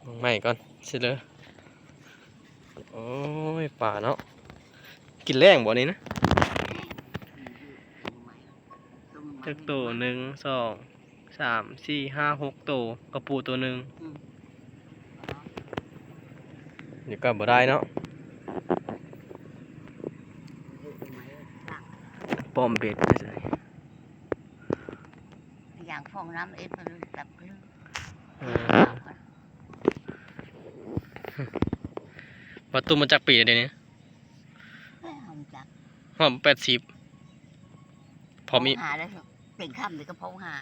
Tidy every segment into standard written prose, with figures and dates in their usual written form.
ลงใหม่ก่อนสิเลยโอ้ยป่าเนาะกินแรงบ่นี้นะจักโตหนึ่งสองสามสี่ห้าหกโตกระปูตัวหนึ่งเดี๋ยวก็บ่ได้เนาะป้อมเบ็ดนะจ๊ะ อย่างฟองน้ำเอ็ดไปเลยแบบนี้ ประตูมาจากปีเดี๋ยวนี้ ไม่ทำจัก หอม80พอมี หาได้เป็นข้ามหรือก็พงหา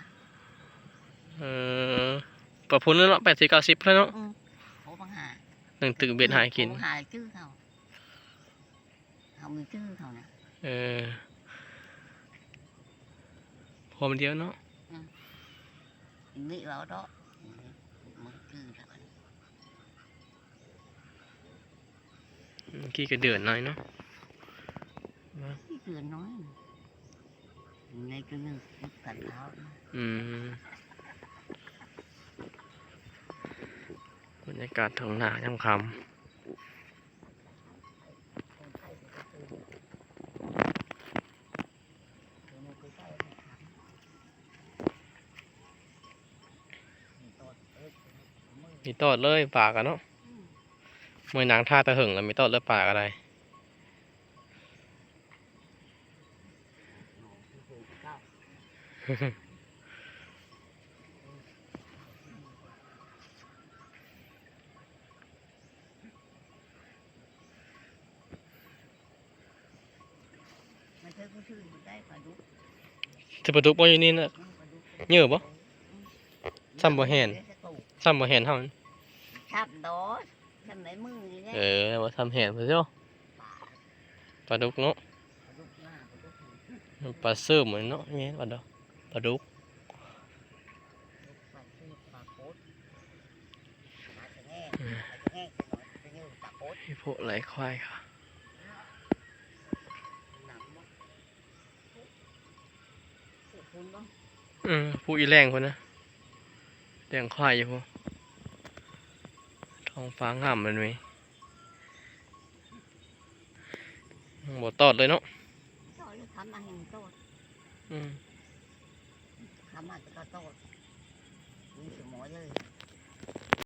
ประพุนแล้วเนาะ80-90แล้วเนาะ พงหา หนึ่งตึกเบ็ดหากิน พงหาชื่อเขามีชื่อเขานะ พอมันเดียวเนาะ มีเราđóมือชื่อแล้วกัน กี่กระเดือนน้อยเนาะ ที่เดือนน้อยในก็นึกตัดเท้า บรรยากาศท้องนาย่ำคำมีตอดเลยปากกันเนาะมวยนางท่าตะหึงแล้วมีตอดเลยปากอะไร มันเคยพูดชื่อได้ปลาดุก จะประตูบ่อยู่นี่นะเยอะบ่ซ้ำบ่เห็นซ้ำบ่เห็นเท่านั้น ชับđóทำไมมือนี่เนี่ย ว่าซ้ำเห็นไปเจ้าปลาดุกเนาะปลาซื่อเหมือนเนาะแม่นปลาดุกปลาดุกพวกไหลควายค่ะผู้อีแรงคนนะแรงควายอยู่พวกท้องฟ้าง่ำมันไหมบ่ตอดเลยเนาะ ทำมาเห็นโตดทำมาจะก็โตดมีสมอเลย